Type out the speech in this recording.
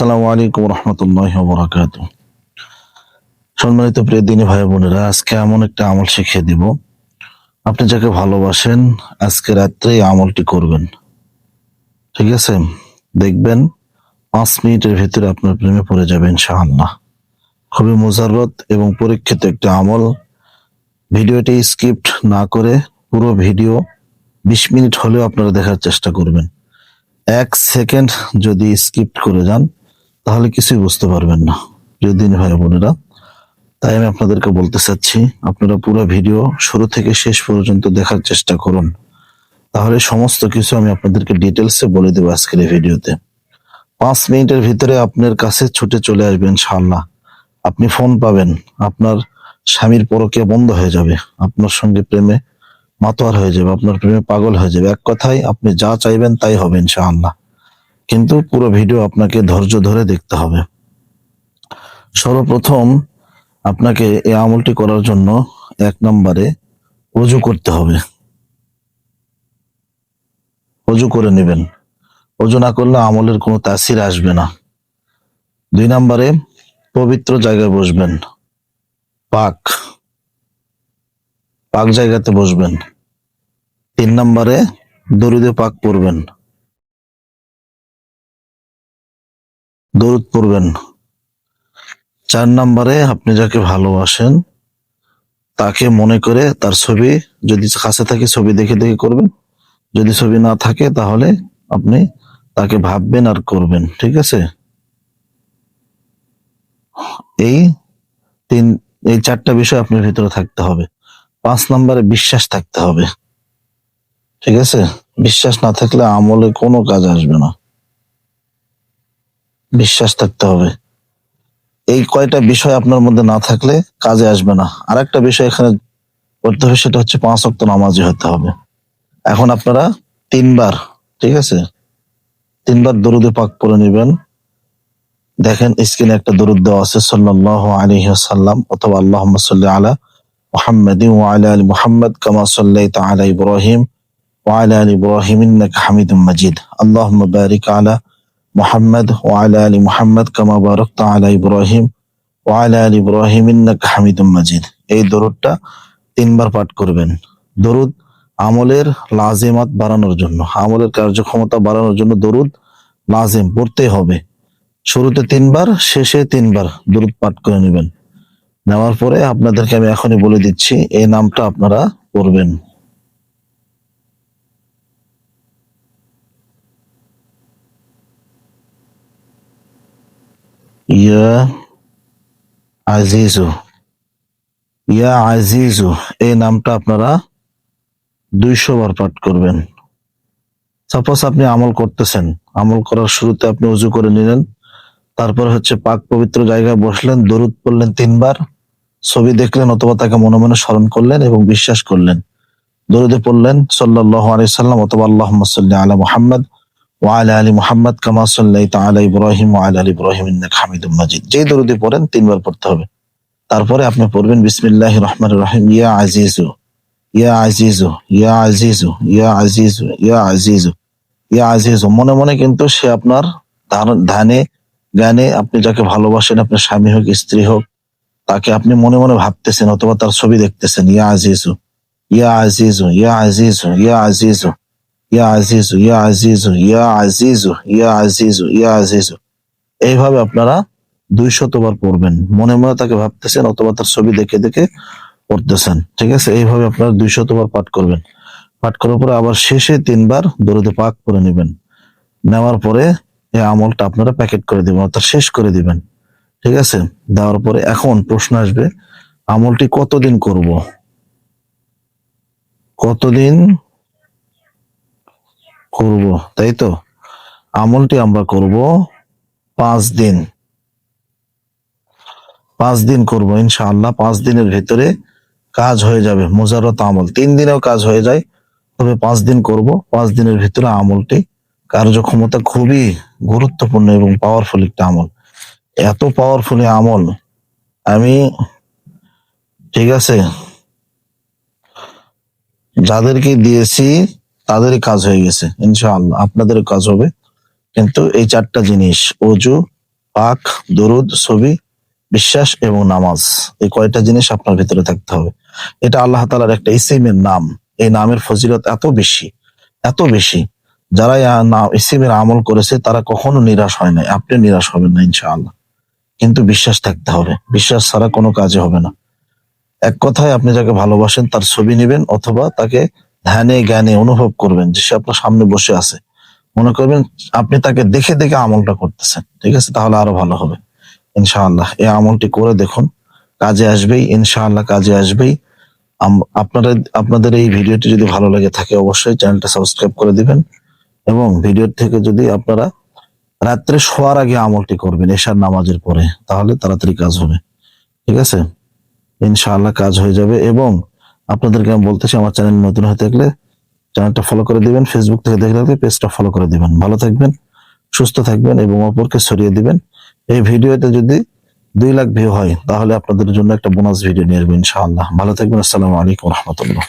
আসসালামু আলাইকুম রহমতুল্লাহি ওয়া বারাকাতুহু। সম্মানিত প্রিয় দিনী ভাই বোনেরা, আজকে এমন একটা আমল শিখিয়ে দিব, আপনি যাকে ভালোবাসেন আজকে রাত্রে এই আমলটি করবেন। ঠিক আছে, দেখবেন 5 মিনিটের ভিতরে আপনার প্রেমে পড়ে যাবে ইনশাআল্লাহ। খুবই মুজাররত এবং পরীক্ষিত একটি আমল। ভিডিওটি স্কিপ না করে পুরো ভিডিও 20 মিনিট হলেও আপনারা দেখার চেষ্টা করবেন। 1 সেকেন্ড যদি স্কিপ করে যান তাহলে কিছুই বুঝতে পারবেন না প্রিয় দিনী ভাই বোনেরা। তাই আমি আপনাদেরকে বলতে চাচ্ছি, আপনারা পুরো ভিডিও শুরু থেকে শেষ পর্যন্ত দেখার চেষ্টা করুন, তাহলে সমস্ত কিছু আমি আপনাদেরকে ডিটেলসে বলে দেবো আজকের এই ভিডিওতে। 5 মিনিটের ভিতরে আপনার কাছে ছুটে চলে আসবে ইনশাআল্লাহ। আপনি ফোন পাবেন, আপনার স্বামীর পরকীয়া বন্ধ হয়ে যাবে, আপনার সঙ্গে প্রেমে মাতোয়ার হয়ে যাবে, আপনার প্রেমে পাগল হয়ে যাবে। এক কথায় আপনি যা চাইবেন তাই হবে ইনশাআল্লাহ। কিন্তু পুরো ভিডিও আপনাকে ধৈর্য ধরে দেখতে হবে। সর্বপ্রথম আপনাকে এই আমলটি করার জন্য 1 নম্বরে ওযু করতে হবে। ওযু করে নেবেন। ওযু না করলে আমলের কোনো তাসির আসবে না। 2 নম্বরে পবিত্র জায়গায় বসবেন, পাক পাক জায়গাতে বসবেন। 3 নম্বরে দরুদে পাক পড়বেন, দরুদ পড়বেন। 4 নম্বরে আপনি যাকে ভালোবাসেন তাকে মনে করে তার ছবি, যদি কাছে থাকে ছবি দেখে দেখে করবেন, যদি ছবি না থাকে তাহলে আপনি তাকে ভাববেন আর করবেন। ঠিক আছে, এই তিন এই 4টা বিষয় আপনার ভিতরে থাকতে হবে। 5 নম্বরে বিশ্বাস থাকতে হবে। ঠিক আছে, বিশ্বাস না থাকলে আমলে কোনো কাজ আসবে না। বিশ্বাস থাকতে হবে। এই কয়টা বিষয় আপনার মধ্যে না থাকলে কাজে আসবে না। আর একটা বিষয় এখানে করতে হবে, সেটা হচ্ছে 5 ওয়াক্ত নামাজি হতে হবে। এখন আপনারা 3 বার, ঠিক আছে, 3 বার দরুদে পাক পড়ে নেবেন। দেখেন স্ক্রিনে একটা দরুদ দেওয়া আছে, সাল্লাল্লাহু আলাইহি ওয়াসাল্লাম, অথবা আল্লাহুম্মা সাল্লি আলা মুহাম্মাদিন ওয়া আলা আলি মুহাম্মাদ কামা সাল্লাইতা আলা ইব্রাহিম ওয়া আলা আলি ইব্রাহিম ইন্নাকা হামিদুম মাজিদ। আল্লাহুম্মা বারিক আলা মুহাম্মাদ ওয়া আলা আলি মুহাম্মাদ কামা বারাকতা আলা ইব্রাহিম ওয়া আলা আলি ইব্রাহিম ইন্নাকা হামিদুম মাজিদ। এই দরুদটা 3 বার পাঠ করবেন। দরুদ আমলের লাজিমাত বাড়ানোর জন্য, আমলের কার্যক্ষমতা বাড়ানোর জন্য দরুদ লাজিম পড়তেই হবে। শুরুতে 3 বার, শেষে 3 বার দরুদ পাঠ করে নেবেন। নেওয়ার পরে আপনাদেরকে আমি এখনই বলে দিচ্ছি এই নামটা আপনারা পড়বেন। ইয়া আজিজু, ইয়া আজিজু, এই নামটা আপনারা 200 বার পাঠ করবেন। সাপোজ আপনি আমল করতেছেন, আমল করার শুরুতে আপনি উজু করে নিলেন, তারপর হচ্ছে পাক পবিত্র জায়গায় বসলেন, দরুদ পড়লেন 3 বার, ছবি দেখলেন অথবা তাকে মনে মনে স্মরণ করলেন এবং বিশ্বাস করলেন। দরুদে পড়লেন সাল্লাল্লাহু আলাইহি সাল্লাম অথবা আল্লাহুম্মা সাল্লি আলা মুহাম্মাদ ওয়া আলা আলি মুহাম্মাদ কামা সাল্লাইতা আলা ইব্রাহিম ওয়া আলা আলি ইব্রাহিম ইন্নাকা হামিদুম মাজিদ। যেই দরুদে পড়েন 3 বার পড়তে হবে। তারপরে আপনি পড়বেন বিসমিল্লাহির রহমানির রহিম, ইয়া আজিজু, ইয়া আজিজু, ইয়া আজিজু, ইয়া আজিজু, ইয়া আজিজু, ইয়া আজিজু। মনে মনে কিন্তু সে আপনার ধ্যানে জ্ঞানে, আপনি যাকে ভালোবাসেন, আপনার স্বামী হোক স্ত্রী হোক, তাকে আপনি মনে মনে ভাবতেছেন অথবা তার ছবি দেখতেছেন। ইয়া আজিজু, ইয়া আজিজু, ইয়া আজিজু, ইয়া আজিজু, ইয়া আজিজু, ইয়া আজিজু, ইয়া আজিজু, ইয়া আজিজু, ইয়া আজিজু। এইভাবে আপনারা 200 বার পড়বেন। মনে মনে তাকে ভাবতেছেন অথবা তার ছবি দেখে দেখে পড়তেছেন। ঠিক আছে, এইভাবে আপনারা 200 বার পাঠ করবেন। পাঠ করার পরে আবার শেষে 3 বার দরুদে পাক করে নেবেন। নেওয়ার পরে এই আমলটা আপনারা প্যাকেট করে দিবেন অর্থাৎ শেষ করে দিবেন। ঠিক আছে, দেওয়ার পরে এখন প্রশ্ন আসবে, আমলটি কতদিন করব? কতদিন করব, তাই তো? আমলটি আমরা করব 5 দিন। 5 দিন করব ইনশাআল্লাহ। 5 দিনের ভিতরে কাজ হয়ে যাবে। মুজাররত আমল 3 দিনেও কাজ হয়ে যায়, তবে 5 দিন করব। 5 দিনের ভিতরে আমলটি কার্যক্ষমতা খুবই গুরুত্বপূর্ণ এবং পাওয়ারফুল একটা আমল। এত পাওয়ারফুল আমল আমি, ঠিক আছে, যাদেরকে দিয়েছি তাদেরই কাজ হয়ে গেছে ইনশাআল্লাহ, আপনাদের কাজ হবে। কিন্তু এই 4টা জিনিস, ওযু, পাক, দরুদ, ছবি, বিশ্বাস এবং নামাজ। এই কয়টা জিনিস আপনার ভিতরে থাকতে হবে। এটা আল্লাহ তাআলার একটা ইসিমের নাম। এই নামের ফজিলত এত বেশি, এত বেশি। যারা ইসিমের আমল করেছে তারা কখনো নিরাশ হয় নাই। আপনি নিরাশ হবেন না ইনশাআল্লাহ। কিন্তু বিশ্বাস থাকতে হবে। বিশ্বাস ছাড়া কোনো কাজে হবে না। এক কথায় আপনি যাকে ভালোবাসেন তার ছবি নেবেন অথবা তাকে ধ্যানে জ্ঞানে অনুভব করবেন যে সে আপনার সামনে বসে আছে। মনে করবেন আপনি তাকে দেখে দেখে আমলটা করতেছেন। ঠিক আছে? তাহলে আরো ভালো হবে ইনশাআল্লাহ। এই আমলটি করে দেখুন, কাজে আসবেই ইনশাআল্লাহ, কাজে আসবেই। আপনারা আপনাদের এই ভিডিওটি যদি ভালো লেগে থাকে অবশ্যই চ্যানেলটা সাবস্ক্রাইব করে দিবেন এবং ভিডিও থেকে যদি আপনারা রাত্রে শোয়ার আগে আমলটি করবেন এশার নামাজের পরে, তাহলে তাড়াতাড়ি কাজ হবে। ঠিক আছে? ইনশাআল্লাহ কাজ হয়ে যাবে। এবং আপনাদেরকে আমি বলতেছি, আমার চ্যানেল নতুন হয়ে থাকলে চ্যানেলটা ফলো করে দিবেন, ফেসবুক থেকে দেখে থাকলে পেজটা ফলো করে দিবেন। ভালো থাকবেন, সুস্থ থাকবেন এবং অপরকে ছড়িয়ে দিবেন। এই ভিডিওতে যদি 2 লাখ ভিউ হয় তাহলে আপনাদের জন্য একটা বোনাস ভিডিও নিয়ে আসবো ইনশাআল্লাহ। ভালো থাকবেন। আসসালামু আলাইকুম রহমতুল্লাহ।